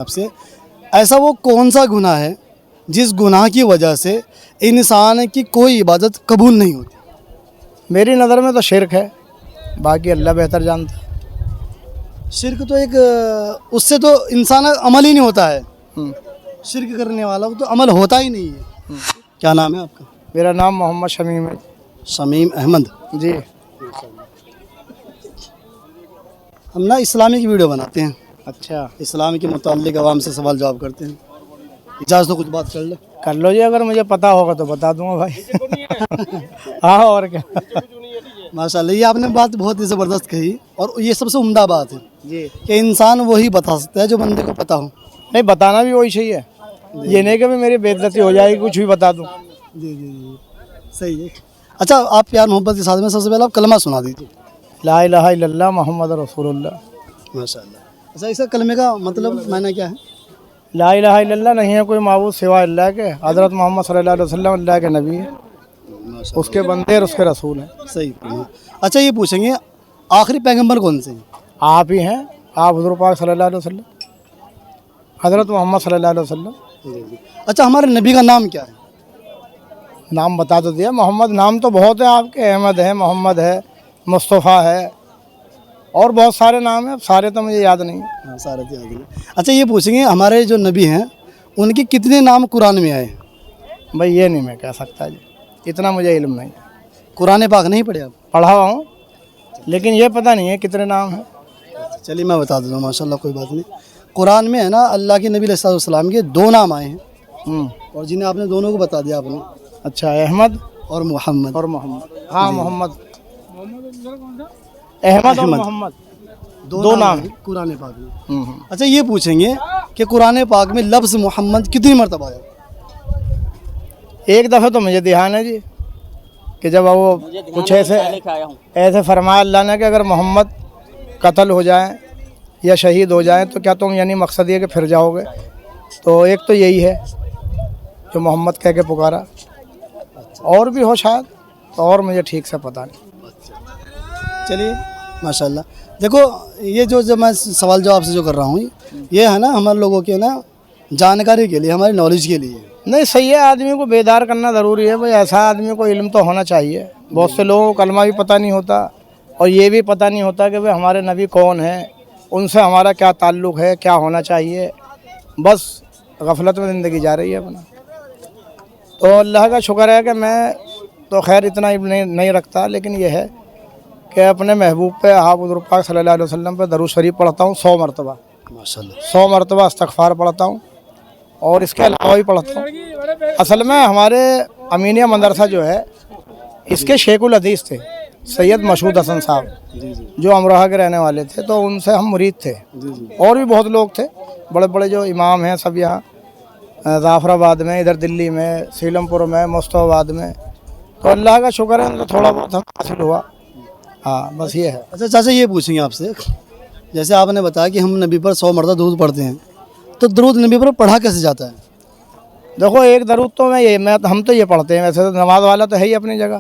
آپ سے ایسا وہ کون سا گناہ ہے جس گناہ کی وجہ سے انسان کی کوئی عبادت قبول نہیں ہوتی؟ میری نظر میں تو شرک ہے، باقی اللہ بہتر جانتا ہے۔ شرک تو ایک اس سے تو انسان عمل ہی نہیں ہوتا ہے، ہم۔ شرک کرنے والا کو تو عمل ہوتا ہی نہیں ہے۔ کیا نام ہے آپ کا؟ میرا نام محمد شمیم ہے شمیم احمد جی۔ ہم نا اسلامی کی ویڈیو بناتے ہیں، اچھا، اسلام کے متعلق عوام سے سوال جواب کرتے ہیں۔ اجازت تو کچھ بات کر لیں۔ کر لو جی، اگر مجھے پتہ ہوگا تو بتا دوں گا بھائی۔ ہاں اور کیا ماشاء اللہ، یہ آپ نے بات بہت ہی زبردست کہی، اور یہ سب سے عمدہ بات ہے جی۔ کہ انسان وہی بتا سکتا ہے جو بندے کو پتہ ہو۔ نہیں، بتانا بھی وہی صحیح ہے، یہ نہیں کہ میری بے عزتی ہو جائے گی کچھ بھی بتا دوں۔ جی جی جی صحیح ہے۔ اچھا، آپ پیار محبت کے ساتھ میں سب سے پہلے آپ کلمہ سنا دیجیے۔ لا الہ الا اللہ محمد رسول اللہ۔ ماشاء اللہ۔ اچھا، اس کا کلمے کا مطلب معنی کیا ہے؟ لا الہ الا اللہ نہیں ہے کوئی معبود سوائے اللہ کے، حضرت محمد صلی اللہ علیہ وسلم اللہ کے نبی ہے، اس کے بندے اور اس کے رسول ہیں۔ صحیح۔ اچھا، یہ پوچھیں گے آخری پیغمبر کون سے ہیں؟ آپ ہی ہیں، آپ حضور پاک صلی اللہ علیہ وسلم، حضرت محمد صلی اللہ علیہ وسلم۔ اچھا، ہمارے نبی کا نام کیا ہے؟ نام بتا تو دیا، محمد۔ نام تو بہت ہیں آپ کے، احمد ہے، محمد ہے، مصطفیٰ ہے، اور بہت سارے نام ہیں، سارے تو مجھے یاد نہیں ہیں۔ ہاں، سارے تو یاد ہیں۔ اچھا، یہ پوچھیں گے ہمارے جو نبی ہیں ان کے کتنے نام قرآن میں آئے؟ بھائی یہ نہیں میں کہہ سکتا جی، اتنا مجھے علم نہیں۔ قرآن پاک نہیں پڑھے آپ؟ پڑھا ہوا ہوں لیکن یہ پتہ نہیں ہے کتنے نام ہیں۔ چلیے میں بتا دیتا ہوں، ماشاء اللہ، کوئی بات نہیں۔ قرآن میں ہے نا اللہ کے نبی علیہ السلام کے 2 نام آئے ہیں، اور جنہیں آپ نے دونوں کو بتا دیا آپ نے، اچھا، احمد اور محمد۔ اور محمد، ہاں محمد، احمد اور محمد، 2 نام ہیں قرآن پاک میں۔ اچھا، یہ پوچھیں گے کہ قرآن پاک میں لفظ محمد کتنی مرتبہ ہے؟ ایک دفعہ تو مجھے دھیان ہے جی، کہ جب وہ کچھ ایسے فرمایا اللہ نے کہ اگر محمد قتل ہو جائیں یا شہید ہو جائیں تو کیا تم یعنی مقصد یہ کہ پھر جاؤ گے؟ تو ایک تو یہی ہے جو محمد کہہ کے پکارا، اور بھی ہو شاید، تو اور مجھے ٹھیک سے پتہ نہیں۔ چلیے ماشاء اللہ۔ دیکھو، یہ جو میں سوال جو آپ سے جو کر رہا ہوں یہ ہے نا ہمارے لوگوں کے نا جانکاری کے لیے، ہماری نالج کے لیے۔ نہیں، صحیح ہے، آدمی کو بیدار کرنا ضروری ہے بھائی، ایسا آدمی کو علم تو ہونا چاہیے۔ بہت سے لوگوں کو کلمہ بھی پتہ نہیں ہوتا، اور یہ بھی پتہ نہیں ہوتا کہ بھائی ہمارے نبی کون ہیں، ان سے ہمارا کیا تعلق ہے، کیا ہونا چاہیے۔ بس غفلت میں زندگی جا رہی ہے اپنا۔ تو اللہ کا شکر ہے کہ میں تو خیر اتنا علم نہیں رکھتا، لیکن یہ ہے کہ اپنے محبوب پہ، آپ حضور پاک صلی اللہ علیہ وسلم پہ درود شریف پڑھتا ہوں 100 مرتبہ، ماشاء اللہ۔ 100 مرتبہ استغفار پڑھتا ہوں، اور اس کے علاوہ بھی پڑھتا ہوں۔ اصل میں ہمارے امینیہ مدرسہ جو ہے اس کے شیخ الحدیث تھے سید مسعود حسن صاحب، جو امروہہ کے رہنے والے تھے، تو ان سے ہم مرید تھے، اور بھی بہت لوگ تھے، بڑے بڑے جو امام ہیں سب یہاں ظافر آباد میں، ادھر دلی میں، سیلم پور میں، مصطفیٰ آباد میں۔ تو اللہ کا شکر ہے تو تھوڑا بہت ہم حاصل ہوا، ہاں بس یہ ہے۔ اچھا چاچا، یہ پوچھیں گے آپ سے، جیسے آپ نے بتایا کہ ہم نبی پر 100 مرتبہ درود پڑھتے ہیں، تو درود نبی پر پڑھا کیسے جاتا ہے؟ دیکھو، ایک درود تو ہم تو یہ پڑھتے ہیں، ویسے تو نماز والا تو ہے ہی اپنی جگہ،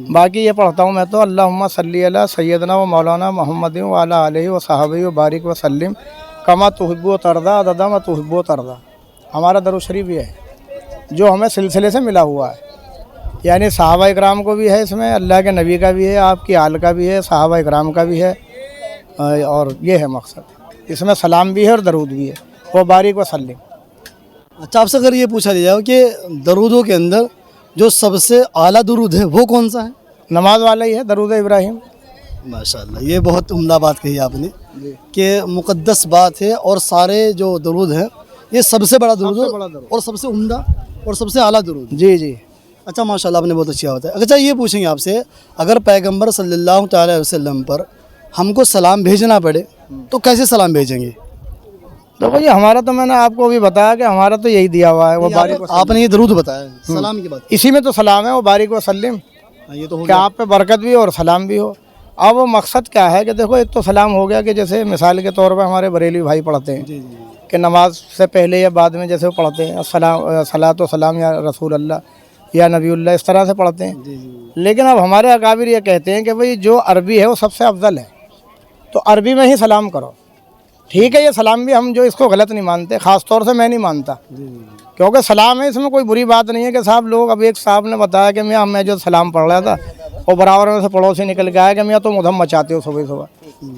باقی یہ پڑھتا ہوں میں تو اللہم صلی علی سیدنا و مولانا محمد و علی آلہ و صحابہ و بارک و سلم کما تحب و ترضا عدد ما تحب و ترضا۔ ہمارا درود شریف یہ ہے جو ہمیں سلسلے سے ملا ہوا ہے، یعنی صحابہ اکرام کو بھی ہے، اس میں اللہ کے نبی کا بھی ہے، آپ کی آل کا بھی ہے، صحابہ اکرام کا بھی ہے، اور یہ ہے مقصد، اس میں سلام بھی ہے اور درود بھی ہے، وہ بارک و سلم۔ اچھا، آپ سے اگر یہ پوچھا جائے کہ درودوں کے اندر جو سب سے اعلیٰ درود ہے وہ کون سا ہے؟ نماز والا ہی ہے، درود ابراہیم۔ ماشاء اللہ، یہ بہت عمدہ بات کہی آپ نے کہ مقدس بات ہے، اور سارے جو درود ہیں یہ سب سے بڑا درود ہے، اور سب سے عمدہ اور سب سے اعلیٰ درود ہے۔ جی جی۔ اچھا، ماشاء اللہ، آپ نے بہت اچھی بات ہے۔ اچھا، یہ پوچھیں گے آپ سے، اگر پیغمبر صلی اللہ تعالی علیہ وسلم پر ہم کو سلام بھیجنا پڑے تو کیسے سلام بھیجیں گے؟ دیکھو جی، ہمارا تو میں نے آپ کو بھی بتایا کہ ہمارا تو یہی دیا ہوا ہے، وہ بارک و آپ نے یہ درود بتایا سلام کی بات، اسی میں تو سلام ہے، وہ بارک و سلم، یہ تو ہو کہ گیا۔ آپ پہ برکت بھی ہو اور سلام بھی ہو۔ اب وہ مقصد کیا ہے کہ دیکھو، ایک تو سلام ہو گیا کہ جیسے مثال کے طور پہ ہمارے بریلوی بھائی پڑھتے ہیں جی جی کہ نماز سے پہلے یا بعد میں جیسے وہ پڑھتے ہیں صلاۃ و سلام یا رسول اللہ یا نبی اللہ، اس طرح سے پڑھتے ہیں۔ جی۔ لیکن اب ہمارے اکابر یہ کہتے ہیں کہ بھئی جو عربی ہے وہ سب سے افضل ہے، تو عربی میں ہی سلام کرو، ٹھیک ہے یہ سلام بھی ہم جو اس کو غلط نہیں مانتے, خاص طور سے میں نہیں مانتا, کیونکہ سلام ہے اس میں کوئی بری بات نہیں ہے کہ صاحب لوگ, اب ایک صاحب نے بتایا کہ میں جو سلام پڑھ رہا تھا اور برابر میں سے پڑوسی نکل کے آیا کہ میں تم ادھم مچاتے ہو صبح صبح,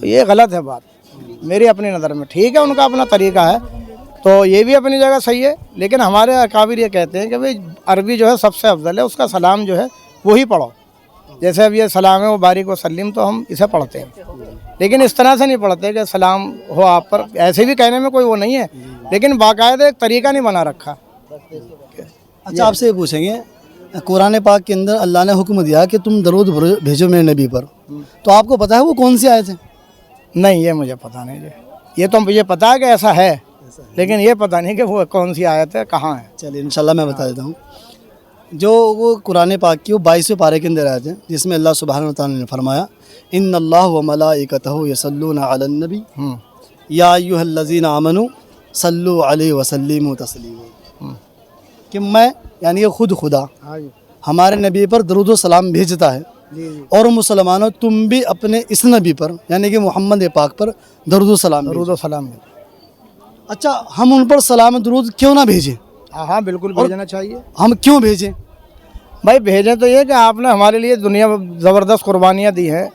یہ غلط ہے بات میری اپنی نظر میں. ٹھیک ہے ان کا اپنا طریقہ ہے تو یہ بھی اپنی جگہ صحیح ہے, لیکن ہمارے اکابر یہ کہتے ہیں کہ بھئی عربی جو ہے سب سے افضل ہے, اس کا سلام جو ہے وہی پڑھو. جیسے اب یہ سلام ہے مبارک وسلم تو ہم اسے پڑھتے ہیں, لیکن اس طرح سے نہیں پڑھتے کہ سلام ہو آپ پر, ایسے بھی کہنے میں کوئی وہ نہیں ہے, لیکن باقاعدہ ایک طریقہ نہیں بنا رکھا. اچھا آپ سے یہ پوچھیں گے, قرآن پاک کے اندر اللہ نے حکم دیا کہ تم درود بھیجو میرے نبی پر, تو آپ کو پتہ ہے وہ کون سی آیت ہے؟ نہیں یہ مجھے پتہ نہیں جی, یہ تو مجھے پتہ ہے کہ ایسا ہے, لیکن یہ پتہ نہیں کہ وہ کون سی آیت ہے, کہاں ہے. چلیے انشاءاللہ میں بتا دیتا ہوں. جو وہ قرآن پاک کی وہ 22ویں پارے کے اندر آیت ہے, جس میں اللہ سبحانہ وتعالی نے فرمایا ان اللہ و ملائکتہ یصلون علی النبی یا ایھا الذین آمنوا صلوا علیہ وسلموا تسلیما, کہ میں یعنی کہ خود خدا ہمارے نبی پر درود و سلام بھیجتا ہے, اور مسلمانوں تم بھی اپنے اس نبی پر یعنی کہ محمد پاک پر درود و سلام بھیجو. اچھا ہم ان پر سلام درود کیوں نہ بھیجیں؟ ہاں بالکل بھیجنا چاہیے. ہم کیوں بھیجیں؟ بھائی بھیجیں تو یہ کہ آپ نے ہمارے لیے دنیا میں زبردست قربانیاں دی ہیں,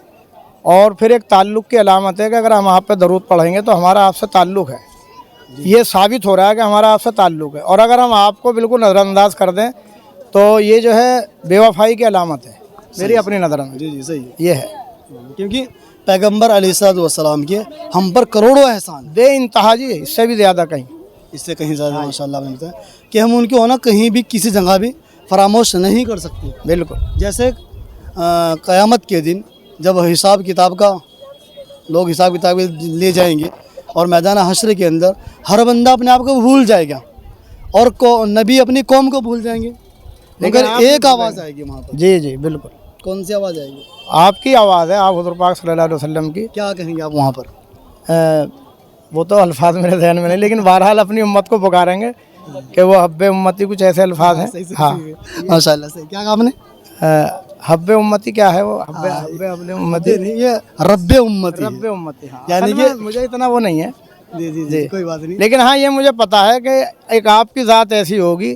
اور پھر ایک تعلق کی علامت ہے کہ اگر ہم آپ پہ درود پڑھیں گے تو ہمارا آپ سے تعلق ہے, یہ ثابت ہو رہا ہے کہ ہمارا آپ سے تعلق ہے. اور اگر ہم آپ کو بالکل نظر انداز کر دیں تو یہ جو ہے بے وفائی کی علامت ہے میری اپنی نظر میں. جی صحیح ہے, یہ ہے کیونکہ پیغمبر علیہ الصلوۃ والسلام کے ہم پر کروڑوں احسان, بے انتہا جی, اس سے بھی زیادہ کہیں, اس سے کہیں زیادہ ماشاءاللہ آپ نے بتایا کہ ہم ان کے ہونا کہیں بھی کسی جگہ بھی فراموش نہیں کر سکتے. بالکل جیسے قیامت کے دن جب حساب کتاب کا لوگ حساب کتاب لے جائیں گے اور میدان حشر کے اندر ہر بندہ اپنے آپ کو بھول جائے گا اور نبی اپنی قوم کو بھول جائیں گے, مگر ایک آواز آئے گی وہاں پر. جی بالکل. کون سی آواز آئے گی؟ آپ کی آواز ہے, آپ حضور پاک صلی اللہ علیہ وسلم کی. کیا کہیں گے آپ وہاں پر؟ وہ تو الفاظ میرے ذہن میں نہیں, لیکن بہرحال اپنی امت کو پکاریں گے کہ وہ حب امتی, کچھ ایسے الفاظ ہیں. ہاں ماشاء اللہ. صحیح. کیا کہا آپ نے؟ حب امتی کیا ہے وہ؟ حب امتی یہ رب امتی, رب امتی. یعنی کہ مجھے اتنا وہ نہیں ہے, جی کوئی بات نہیں, لیکن ہاں یہ مجھے پتا ہے کہ ایک آپ کی ذات ایسی ہوگی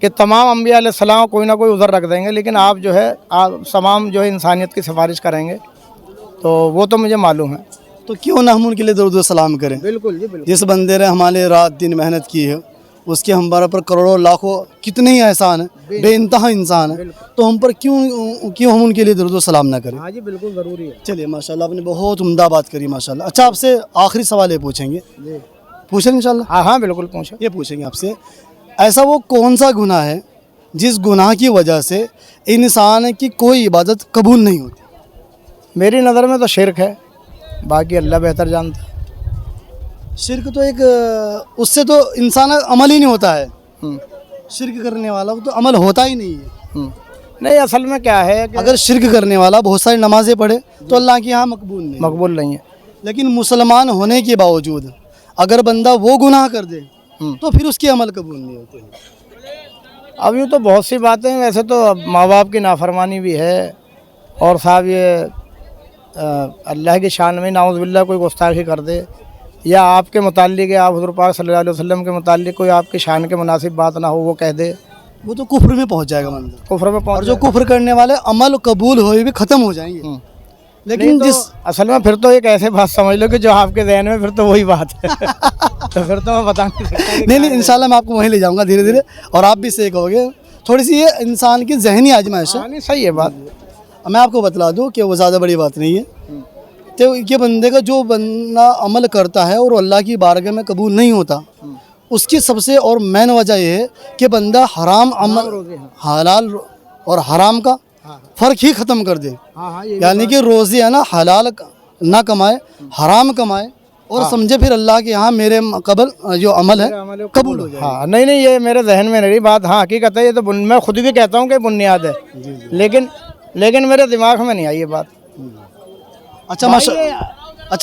کہ تمام انبیاء علیہ السلام کوئی نہ کوئی عذر رکھ دیں گے, لیکن آپ جو ہے آپ تمام جو ہے انسانیت کی سفارش کریں گے, تو وہ تو مجھے معلوم ہے. تو کیوں نہ ہم ان کے لیے درود و سلام کریں؟ بالکل جی بالکل. جس بندے نے ہمارے رات دن محنت کی ہے, اس کے ہمارے پر کروڑوں لاکھوں کتنے ہی احسان ہیں, بے انتہا انسان ہے, تو ہم پر کیوں ہم ان کے لیے درود و سلام نہ کریں؟ ہاں جی بالکل ضروری ہے. چلیے ماشاءاللہ آپ نے بہت عمدہ بات کری ماشاءاللہ. اچھا آپ سے آخری سوال یہ پوچھیں گے, پوچھیں انشاءاللہ؟ ہاں بالکل پوچھیں. یہ پوچھیں گے آپ سے, ایسا وہ کون سا گناہ ہے جس گناہ کی وجہ سے انسان کی کوئی عبادت قبول نہیں ہوتی؟ میری نظر میں تو شرک ہے, باقی اللہ بہتر جانتا ہے. شرک تو ایک, اس سے تو انسان عمل ہی نہیں ہوتا ہے. شرک کرنے والا تو عمل ہوتا ہی نہیں ہے. نہیں اصل میں کیا ہے کہ اگر شرک کرنے والا بہت ساری نمازیں پڑھے تو اللہ کے یہاں مقبول نہیں ہے, لیکن مسلمان ہونے کے باوجود اگر بندہ وہ گناہ کر دے تو پھر اس کے عمل قبول نہیں ہوتے. اب یوں تو بہت سی باتیں ہیں, ویسے تو ماں باپ کی نافرمانی بھی ہے, اور صاحب یہ اللہ کی شان میں نعوذ باللہ کوئی گستاخی کر دے, یا آپ کے متعلق ہے آپ حضور پاک صلی اللہ علیہ وسلم کے متعلق کوئی آپ کی شان کے مناسب بات نہ ہو وہ کہہ دے, وہ تو کفر میں پہنچ جائے گا بندہ. کفر میں اور جو کفر کرنے والے عمل قبول ہوئے بھی ختم ہو جائیں گے. لیکن جس اصل میں پھر تو ایک ایسے بات سمجھ لو کہ جو آپ کے ذہن میں پھر تو وہی بات ہے. تو پھر تو میں بتا نہیں سکتا. نہیں انشاءاللہ میں آپ کو وہیں لے جاؤں گا دھیرے دھیرے, اور آپ بھی صحیح کہو گے. تھوڑی سی یہ انسان کی ذہنی آزمائش ہے. صحیح ہے بات. میں آپ کو بتلا دوں کہ وہ زیادہ بڑی بات نہیں ہے. تو یہ بندے کا جو بندہ عمل کرتا ہے اور اللہ کی بارگاہ میں قبول نہیں ہوتا, اس کی سب سے اور مین وجہ یہ ہے کہ بندہ حرام عمل, حلال اور حرام کا فرق ہی ختم کر دے. یعنی کہ روزی ہے نا حلال نہ کمائے, حرام کمائے, اور سمجھے پھر اللہ کے یہاں میرے قبل جو عمل ہے قبول ہو جائے. ہاں نہیں یہ میرے ذہن میں نہیں بات. ہاں حقیقت ہے, یہ تو میں خود بھی کہتا ہوں کہ بنیاد ہے, لیکن میرے دماغ میں نہیں آئی یہ بات. اچھا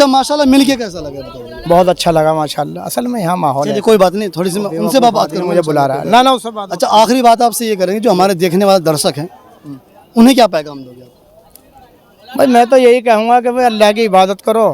ماشاءاللہ مل کے کیسا لگا بتائیے؟ بہت اچھا لگا ماشاءاللہ. اصل میں یہاں ماحول ہے. کوئی بات نہیں, تھوڑی سی ان سے بات کروں, مجھے بلا رہا ہے. نہ اس سے بات. اچھا آخری بات آپ سے یہ کریں گے, جو ہمارے دیکھنے والے درشک ہیں انہیں کیا پیغام دو گے آپ؟ بھائی میں تو یہی کہوں گا کہ بھائی اللہ کی عبادت کرو,